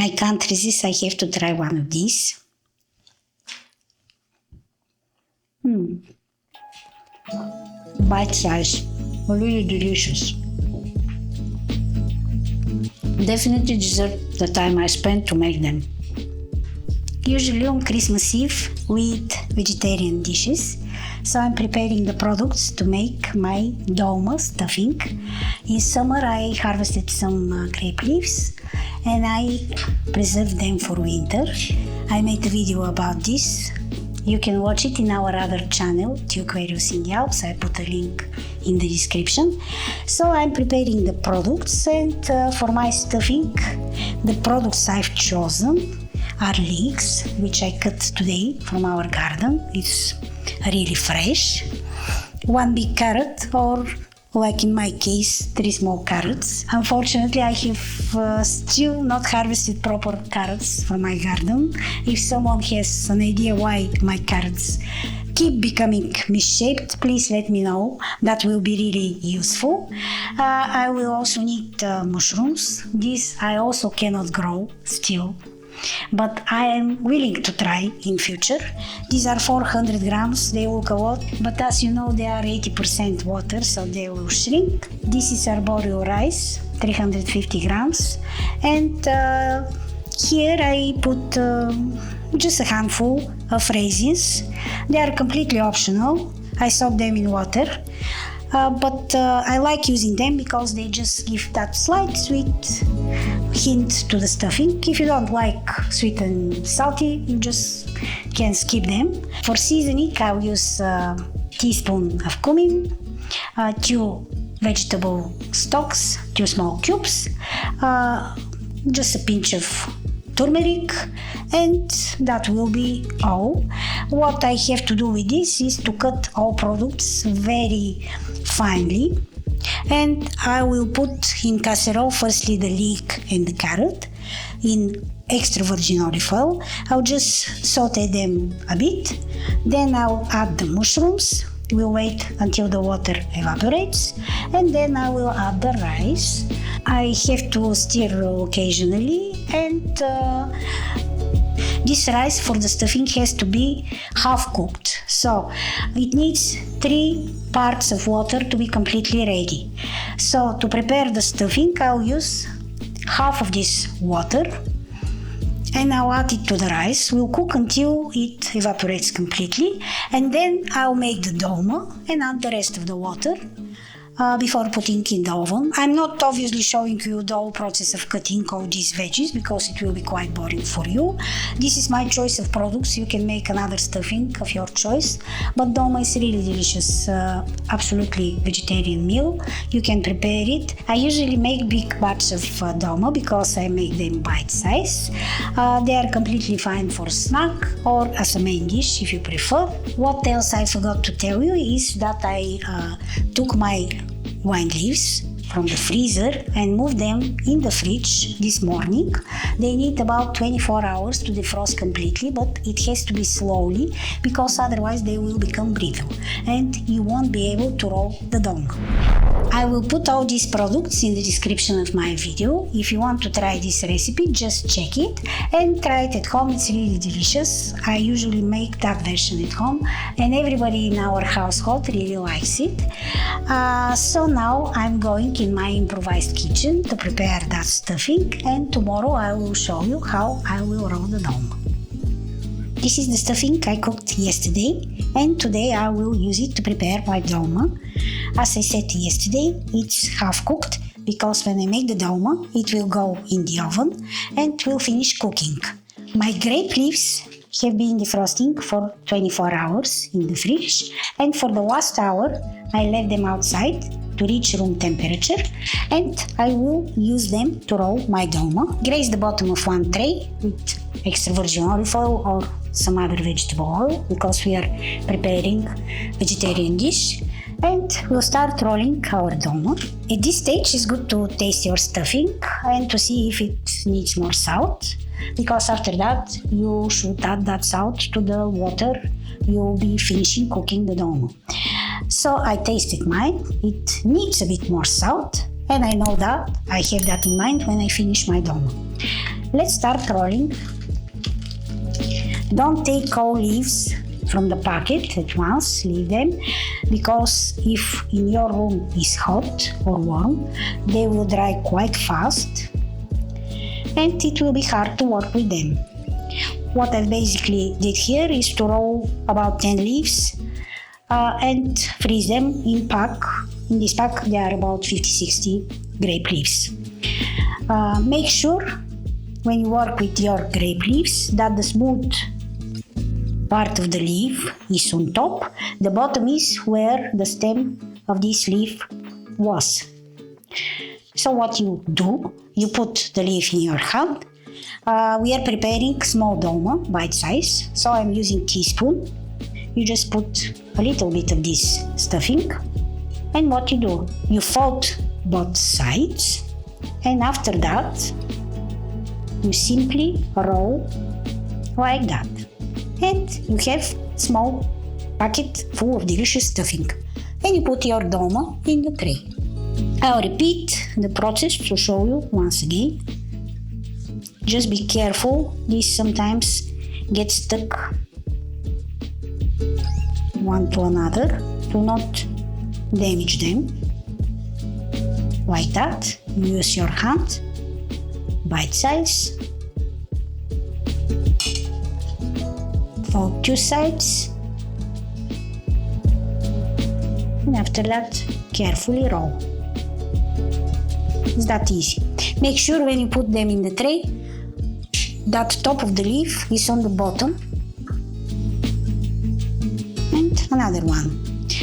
I can't resist, I have to try one of these. Bite size, really delicious. Definitely deserve the time I spent to make them. Usually on Christmas Eve we eat vegetarian dishes, so I'm preparing the products to make my dolma stuffing. In summer I harvested some grape leaves and I preserved them for winter. I made a video about this. You can watch it in our other channel, Aquarius in the Alps. I put a link in the description. So I'm preparing the products, and for my stuffing, the products I've chosen are leeks, which I cut today from our garden. It's really fresh. One big carrot, or like in my case, 3 small carrots. Unfortunately, I have still not harvested proper carrots from my garden. If someone has an idea why my carrots keep becoming misshaped, please let me know. That will be really useful. I will also need mushrooms. These I also cannot grow still, but I am willing to try in future. These are 400 grams, they look a lot, but as you know they are 80% water, so they will shrink. This is arboreal rice, 350 grams, and here I put just a handful of raisins. They are completely optional. I soak them in water. But I like using them because they just give that slight sweet hint to the stuffing. If you don't like sweet and salty, you just can skip them. For seasoning, I'll use a teaspoon of cumin, 2 vegetable stalks, 2 small cubes, just a pinch of turmeric, and that will be all. What I have to do with this is to cut all products very finely, and I will put in casserole firstly the leek and the carrot in extra virgin olive oil. I'll just saute them a bit, then I'll add the mushrooms. We'll wait until the water evaporates, and then I will add the rice. I have to stir occasionally, and this rice for the stuffing has to be half cooked, so it needs 3 parts of water to be completely ready. So to prepare the stuffing, I'll use half of this water and I'll add it to the rice. We'll cook until it evaporates completely, and then I'll make the dolma and add the rest of the water before putting in the oven. I'm not obviously showing you the whole process of cutting all these veggies because it will be quite boring for you. This is my choice of products. You can make another stuffing of your choice, but dolma is really delicious, absolutely vegetarian meal. You can prepare it. I usually make big batches of dolma because I make them bite size. They are completely fine for snack or as a main dish if you prefer. What else I forgot to tell you is that I took my wine leaves from the freezer and moved them in the fridge this morning. They need about 24 hours to defrost completely, but it has to be slowly because otherwise they will become brittle and you won't be able to roll the dolma. I will put all these products in the description of my video. If you want to try this recipe, just check it and try it at home. It's really delicious. I usually make that version at home and everybody in our household really likes it. So now I'm going in my improvised kitchen to prepare that stuffing, and tomorrow I will show you how I will roll the dolma. This is the stuffing I cooked yesterday, and today I will use it to prepare my dolma. As I said yesterday, it's half cooked because when I make the dolma, it will go in the oven and will finish cooking. My grape leaves have been defrosting for 24 hours in the fridge, and for the last hour I left them outside to reach room temperature, and I will use them to roll my dolma. Graze the bottom of one tray with extra virgin olive oil or some other vegetable oil because we are preparing vegetarian dish, and we'll start rolling our dolma. At this stage it's good to taste your stuffing and to see if it needs more salt, because after that you should add that salt to the water you'll be finishing cooking the dolma. So I tasted mine, it needs a bit more salt, and I know that I have that in mind when I finish my dolma. Let's start rolling. Don't take all leaves from the packet at once, leave them, because if in your room is hot or warm, they will dry quite fast and it will be hard to work with them. What I basically did here is to roll about 10 leaves and freeze them in pack. In this pack there are about 50-60 grape leaves. Make sure when you work with your grape leaves that the smooth part of the leaf is on top, the bottom is where the stem of this leaf was. So what you do, you put the leaf in your hand. We are preparing small dolma, bite size, so I'm using teaspoon. You just put a little bit of this stuffing, and what you do, you fold both sides, and after that you simply roll like that. And you have small packet full of delicious stuffing. And you put your dolma in the tray. I'll repeat the process to show you once again. Just be careful, this sometimes gets stuck one to another. Do not damage them. Like that, you use your hand, bite size. Fold two sides, and after that carefully roll. It's that easy. Make sure when you put them in the tray that top of the leaf is on the bottom, and another one.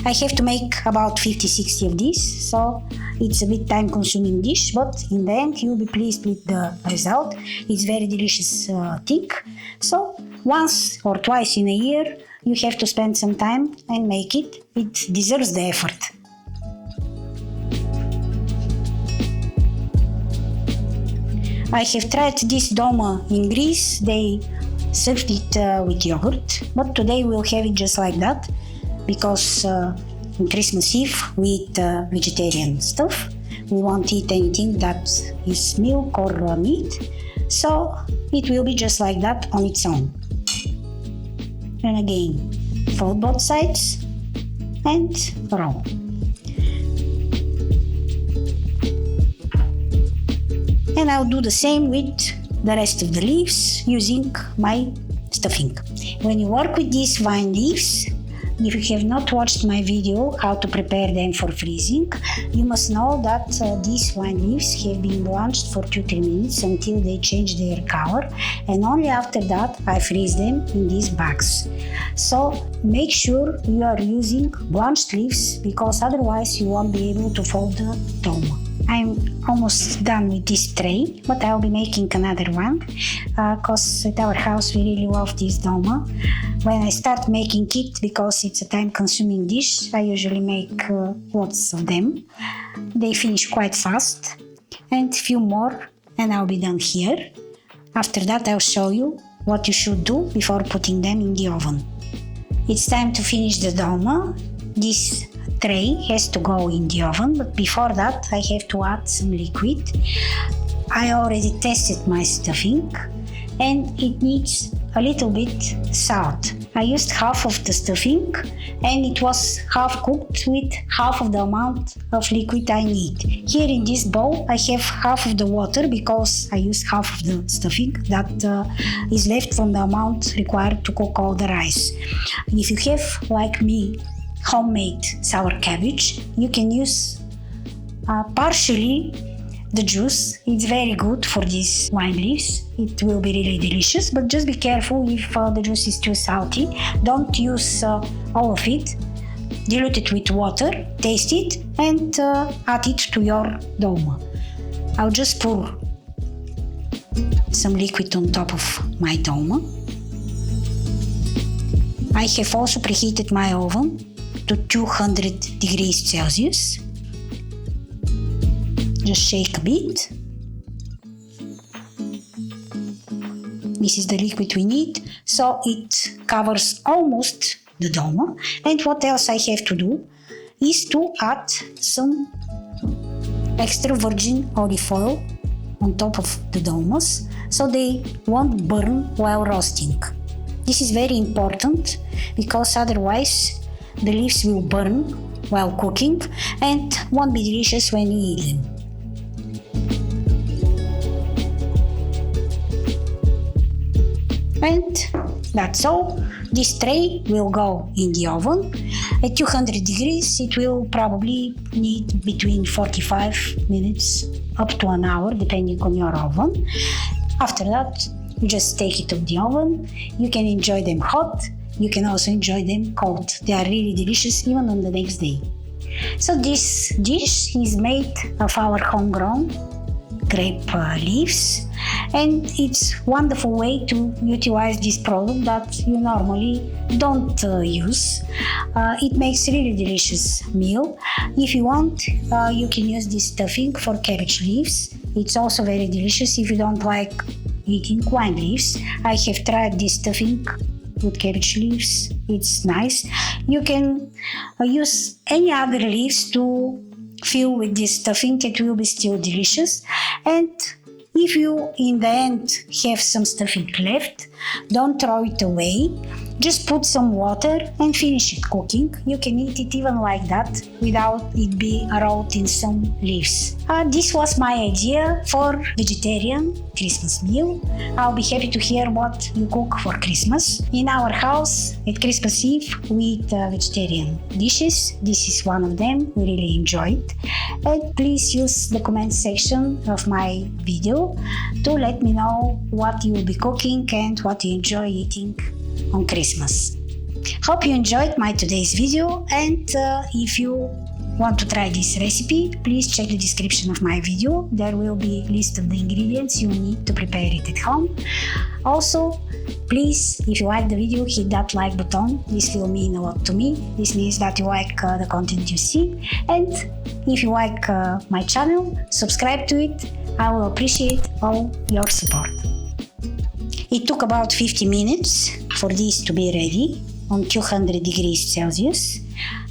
I have to make about 50-60 of these, so it's a bit time consuming dish, but in the end you'll be pleased with the result. It's very delicious thing. So once or twice in a year you have to spend some time and make it. It deserves the effort. I have tried this dolma in Greece. They served it with yogurt, but today we'll have it just like that, because on Christmas Eve we eat vegetarian stuff. We won't eat anything that is milk or meat, so it will be just like that on its own. And again, fold both sides and roll. And I'll do the same with the rest of the leaves using my stuffing. When you work with these vine leaves, if you have not watched my video how to prepare them for freezing, you must know that these vine leaves have been blanched for 2-3 minutes until they change their color, and only after that I freeze them in these bags. So make sure you are using blanched leaves, because otherwise you won't be able to fold the dolma. I'm almost done with this tray, but I'll be making another one, because at our house we really love this dolma. When I start making it, because it's a time-consuming dish, I usually make lots of them. They finish quite fast, and a few more and I'll be done here. After that I'll show you what you should do before putting them in the oven. It's time to finish the dolma. This tray has to go in the oven, but before that I have to add some liquid. I already tested my stuffing and it needs a little bit salt. I used half of the stuffing and it was half cooked with half of the amount of liquid I need. Here in this bowl I have half of the water, because I used half of the stuffing that is left from the amount required to cook all the rice. If you have, like me, homemade sour cabbage, you can use partially the juice. It's very good for these wine leaves. It will be really delicious, but just be careful if the juice is too salty. Don't use all of it. Dilute it with water, taste it, and add it to your dolma. I'll just pour some liquid on top of my dolma. I have also preheated my oven to 200 degrees Celsius. Just shake a bit. This is the liquid we need, so it covers almost the dolma. And what else I have to do is to add some extra virgin olive oil on top of the dolmas. so they won't burn while roasting. This is very important because otherwise the leaves will burn while cooking and won't be delicious when you eat them. And that's all. This tray will go in the oven. At 200 degrees, it will probably need between 45 minutes up to an hour, depending on your oven. After that, you just take it of the oven. You can enjoy them hot. You can also enjoy them cold. They are really delicious even on the next day. So this dish is made of our homegrown grape leaves, and it's wonderful way to utilize this product that you normally don't use. It makes really delicious meal. If you want, you can use this stuffing for cabbage leaves. It's also very delicious if you don't like eating wine leaves. I have tried this stuffing with cabbage leaves. It's nice. You can use any other leaves to fill with this stuffing. It will be still delicious. And if you in the end have some stuffing left, don't throw it away. Just put some water and finish it cooking. You can eat it even like that without it being rolled in some leaves. This was my idea for vegetarian Christmas meal. I'll be happy to hear what you cook for Christmas. In our house at Christmas Eve we eat vegetarian dishes. This is one of them. We really enjoy it. And please use the comment section of my video to let me know what you will be cooking and what you enjoy eating on Christmas. Hope you enjoyed my today's video, and if you want to try this recipe, please check the description of my video. There will be a list of the ingredients you need to prepare it at home. Also, please, if you like the video, hit that like button. This will mean a lot to me. This means that you like the content you see. And if you like my channel, subscribe to it. I will appreciate all your support. It took about 50 minutes for this to be ready on 200 degrees Celsius.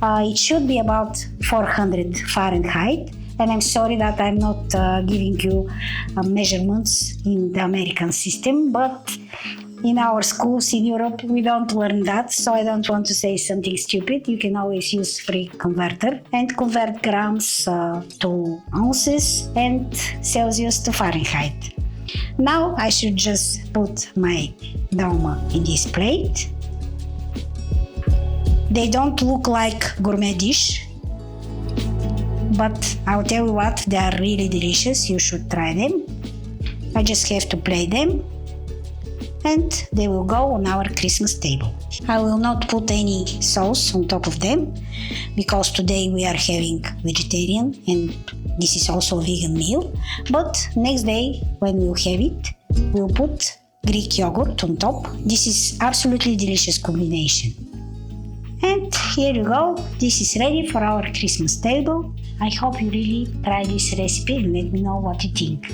It should be about 400 Fahrenheit, and I'm sorry that I'm not giving you measurements in the American system, but in our schools in Europe we don't learn that, so I don't want to say something stupid. You can always use free converter and convert grams to ounces and Celsius to Fahrenheit. Now I should just put my dolma in this plate. They don't look like gourmet dish, but I'll tell you what, they are really delicious. You should try them. I just have to plate them and they will go on our Christmas table. I will not put any sauce on top of them because today we are having vegetarian and this is also a vegan meal, but next day when we'll have it, we'll put Greek yogurt on top. This is absolutely delicious combination. And here you go, this is ready for our Christmas table. I hope you really try this recipe and let me know what you think.